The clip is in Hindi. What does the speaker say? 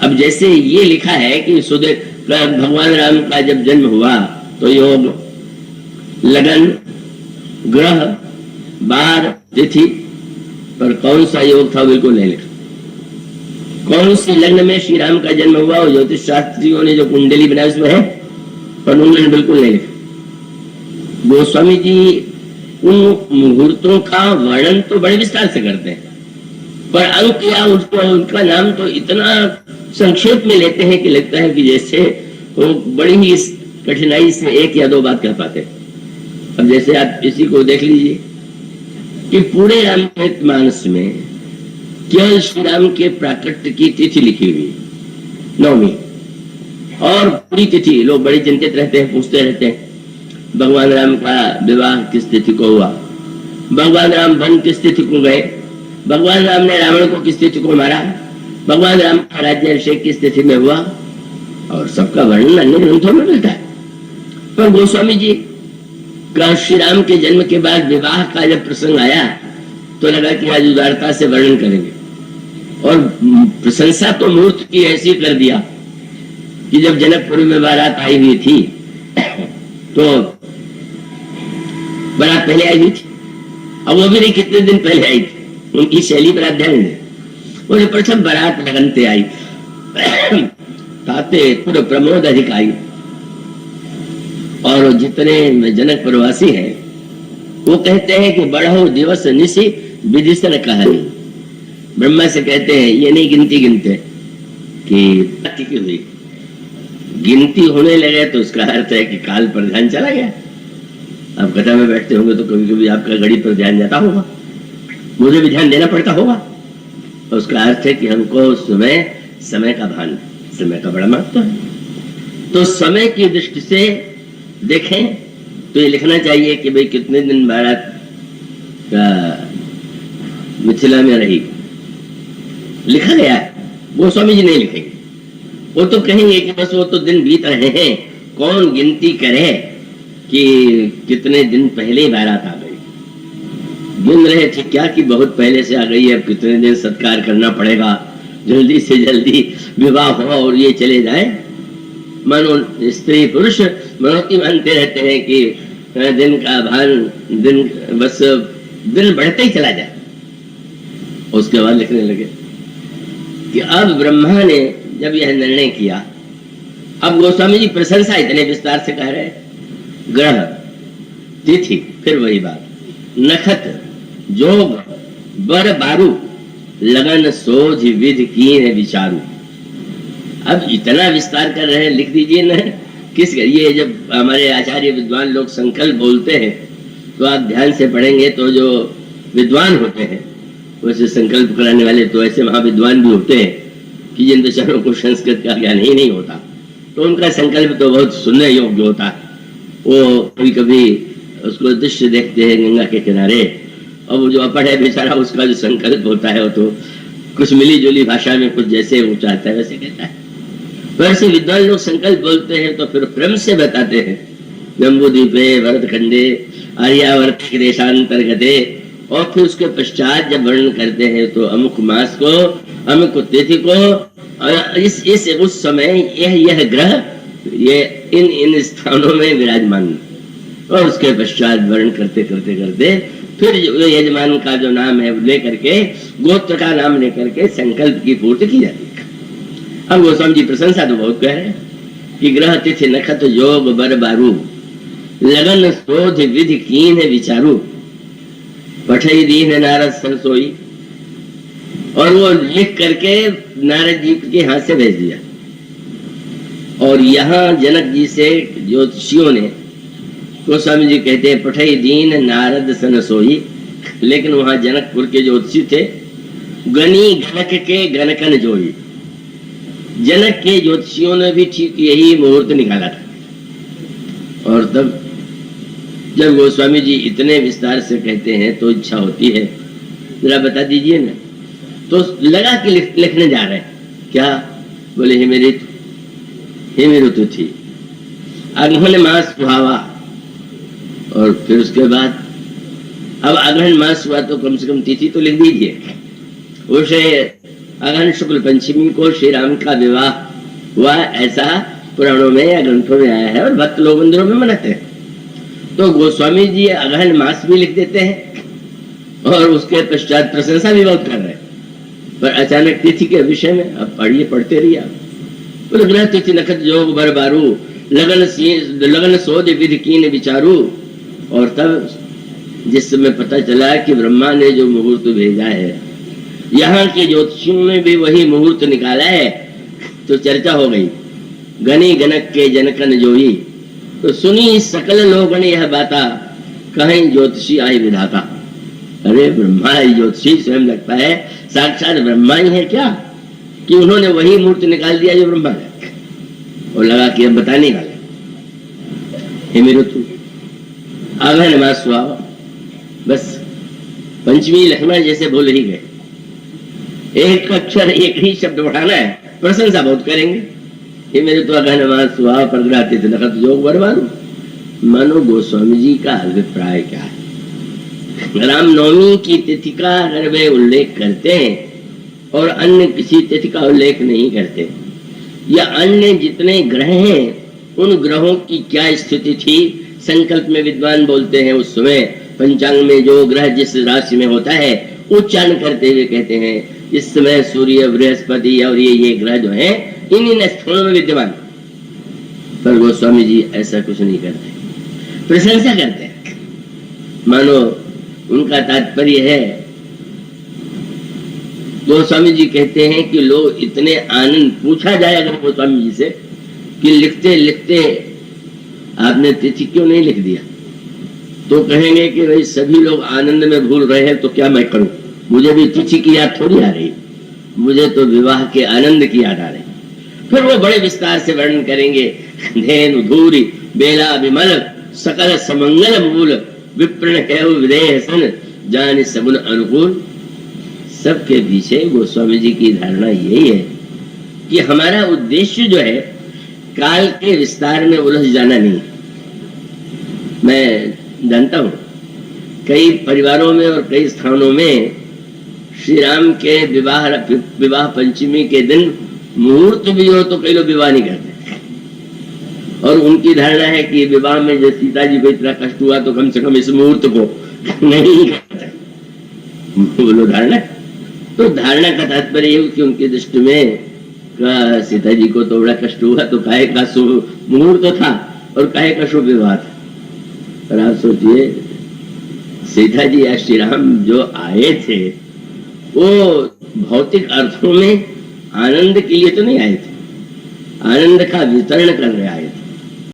अब जैसे ये लिखा है कि भगवान राम का जब जन्म हुआ तो योग, लगन, ग्रह, बार, तिथि, पर कौन सा योग था बिल्कुल नहीं लिखा। कौन सी लग्न में श्री राम का जन्म हुआ, ज्योतिष शास्त्रियों ने जो कुंडली बनाई उसमें है, पर उन्होंने बिल्कुल नहीं लिखा। गोस्वामी जी उन मुहूर्तों का वर्णन तो बड़े विस्तार से करते हैं, पर अंक या उसको उनका नाम तो इतना संक्षेप में लेते हैं कि लगता है कि जैसे वो बड़ी ही कठिनाई से एक या दो बात कह पाते। अब जैसे आप इसी को देख लीजिए कि पूरे रामचरितमानस में केवल श्री राम के प्राकट्य की तिथि लिखी हुई नवमी, और पूरी तिथि लोग बड़े चिंतित रहते हैं, पूछते रहते हैं भगवान राम का विवाह किस तिथि को हुआ, भगवान राम वन किस तिथि को गए, भगवान राम ने रावण को किस तिथि को मारा, भगवान राम का राज्याभिषेक किस तिथि में हुआ, और सबका वर्णन अन्य ग्रंथों में मिलता है। पर गोस्वामी जी का श्री राम के जन्म के बाद विवाह का जब प्रसंग आया तो लगा कि आज उदारता से वर्णन करेंगे, और प्रशंसा तो मूर्त की ऐसी कर दिया कि जब जनकपुरी में बारात आई हुई थी तो बारात पहले आई हुई थी, अब वो भी नहीं कितने दिन पहले आई थी, उनकी शैली पर अध्ययन है। वो जो प्रथम बारात लगनते आई ताते पूरे प्रमोद अधिक आई, और जितने जनक प्रवासी हैं वो कहते हैं कि बढ़ो दिवस निशी विधिसन कहानी। ब्रह्मा से कहते हैं ये नहीं गिनती गिनते कि हुई गिनती होने लगे तो उसका अर्थ है कि काल पर ध्यान चला गया। आप कथा में बैठते होंगे तो कभी कभी आपका घड़ी पर ध्यान जाता होगा, मुझे भी ध्यान देना पड़ता होगा, तो उसका अर्थ है कि हमको समय का भान, समय का बड़ा महत्व है। तो समय की दृष्टि से देखें तो ये लिखना चाहिए कि भाई कितने दिन बारात का मिथिला में रही, लिखा गया है। गोस्वामी जी नहीं लिखेंगे, वो तो कहेंगे कि बस वो तो दिन बीत रहे हैं, कौन गिनती करे कि कितने दिन पहले बारात आ गई। गिन रहे थे क्या कि बहुत पहले से आ गई है, अब कितने दिन सत्कार करना पड़ेगा, जल्दी से जल्दी विवाह हो और ये चले जाए। मानो स्त्री पुरुष मनोती मानते रहते हैं कि दिन का भान, दिन बस दिन बढ़ते ही चला जाए। उसके बाद लिखने लगे कि अब ब्रह्मा ने जब यह निर्णय किया, अब गोस्वामी जी प्रशंसा इतने विस्तार से कह रहे हैं, ग्रह, तिथि, फिर वही बात, नखत, जोग, बर बारू, लगन सोझ विधि कीन विचारू। अब इतना विस्तार कर रहे हैं, लिख दीजिए ना किस। ये जब हमारे आचार्य विद्वान लोग संकल्प बोलते हैं तो आप ध्यान से पढ़ेंगे तो जो विद्वान होते हैं वैसे संकल्प कराने वाले तो ऐसे महाविद्वान भी होते हैं कि जिन बेचारों को संस्कृत का ज्ञान ही नहीं होता, तो उनका संकल्प तो बहुत सुनने योग्य होता है। वो कभी कभी उसको दृश्य देखते हैं गंगा के किनारे, और वो जो अपढ़ है बेचारा उसका जो संकल्प होता है वो तो कुछ मिली जुली भाषा में कुछ जैसे वो चाहता है वैसे कहता है। वैसे विद्वान लोग संकल्प बोलते हैं तो फिर क्रम से बताते हैं, जम्बूद्वीपे भरत खंडे आर्यावर्त देशांतर्गते, और फिर उसके पश्चात जब वर्णन करते हैं तो अमुक मास को, अमुक तिथि को, इस उस समय यह ग्रह ये इन स्थानों में विराजमान, और उसके पश्चात वर्णन करते करते करते फिर यजमान का जो नाम है लेकर के, गोत्र का नाम लेकर के संकल्प की पूर्ति की जाती है। अब गोस्वामी जी प्रशंसा तो बहुत कह रहे हैं कि ग्रह तिथि नखत योग बर बारू, लगन शोध विधि कीन विचारू, पठई दीन नारद सरसोई, और वो लिख करके नारद जी के हाथ से भेज दिया। और यहाँ जनक जी से ज्योतिषियों ने, गोस्वामी जी कहते हैं पठई दीन नारद सन सोई, लेकिन वहां जनकपुर के ज्योतिषी थे, गनी गणक के गणकन जोई। जनक के ज्योतिषियों ने भी ठीक यही मुहूर्त निकाला था। और तब जब गोस्वामी जी इतने विस्तार से कहते हैं तो इच्छा होती है जरा बता दीजिए ना। तो लगा कि लिखने जा रहे हैं क्या, बोले हे ऋतु थी, अग्रहण मास सुहावा, और फिर उसके बाद अब अग्रहण मास हुआ तो कम से कम तिथि तो लिख दीजिए। उसे अगहन शुक्ल पंचमी को श्री राम का विवाह हुआ, ऐसा पुराणों में या ग्रंथों में आया है और भक्त लोग मंदिरों में मनाते हैं। तो गोस्वामी जी अगहन मास भी लिख देते हैं और उसके पश्चात प्रशंसा भी बहुत कर रहे हैं। पर अचानक तिथि के विषय में अब पढ़िए, पढ़ते रहिए आप। बोले ग्रह तिथि नखत जोग बर बारू, लगन सोध विधि कीन विचारू। और तब जिस समय पता चला कि ब्रह्मा ने जो मुहूर्त भेजा है, यहाँ के ज्योतिषियों ने भी वही मुहूर्त निकाला है, तो चर्चा हो गई। गणी गणक के जनकन जोई, तो सुनी सकल लोगन यह बाता, कहीं ज्योतिषी आई विधाता। अरे ब्रह्मा ज्योतिषी स्वयं लगता है साक्षात ब्रह्मा ही है क्या, कि उन्होंने वही मुहूर्त निकाल दिया जो ब्रह्मा ने, और लगा कि अब बताने वाले हे मेरे तू अगहन मास हुआ, बस पंचमी लक्ष्मण जैसे भूल ही गए। एक अक्षर एक ही शब्द उठाना है, प्रशंसा बहुत करेंगे। ये मेरे तो अगहन मास हुआ पर ग्रह तिथि नखत जोग बर बारू। मानो गोस्वामी जी का अभिप्राय क्या है? रामनवमी की तिथि का अगर वे उल्लेख करते हैं और अन्य किसी तिथि का उल्लेख नहीं करते, या अन्य जितने ग्रह हैं उन ग्रहों की क्या स्थिति थी, संकल्प में विद्वान बोलते हैं उस समय पंचांग में जो ग्रह जिस राशि में होता है उच्चारण करते हुए कहते हैं इस समय सूर्य, बृहस्पति और ये ग्रह जो है इन स्थलों में विद्यमान। पर गोस्वामी जी ऐसा कुछ नहीं करते, प्रशंसा करते हैं। मानो उनका तात्पर्य है, गोस्वामी जी कहते हैं कि लोग इतने आनंद, पूछा जाए अगर गोस्वामी जी से कि लिखते लिखते आपने तिथि क्यों नहीं लिख दिया, तो कहेंगे कि भाई सभी लोग आनंद में भूल रहे हैं तो क्या मैं करूं, मुझे भी तिथि की याद थोड़ी आ रही, मुझे तो विवाह के आनंद की याद आ रही। फिर वो बड़े विस्तार से वर्णन करेंगे, धेनु धूरी बेला विमल सकल समंगल मूल, विप्रण है विदेह सन जान सगुन अनुकूल। सबके पीछे गोस्वामी जी की धारणा यही है कि हमारा उद्देश्य जो है काल के विस्तार में उलझ जाना नहीं। मैं जानता हूं कई परिवारों में और कई स्थानों में श्री राम के विवाह पंचमी के दिन मुहूर्त भी हो तो कई लोग विवाह नहीं करते, और उनकी धारणा है कि विवाह में जब सीता जी को इतना कष्ट हुआ तो कम से कम इस मुहूर्त को नहीं करते। बोलो धारणा, तो धारणा का तात्पर्य ये कि उनकी दृष्टि में सीता जी को तो बड़ा कष्ट हुआ तो काहे का शुभ मुहूर्त था और काहे का शुभ विवाह था। पर आप सोचिए सीता जी या श्री राम जो आए थे वो भौतिक अर्थों में आनंद के लिए तो नहीं आए थे, आनंद का वितरण कर रहे आए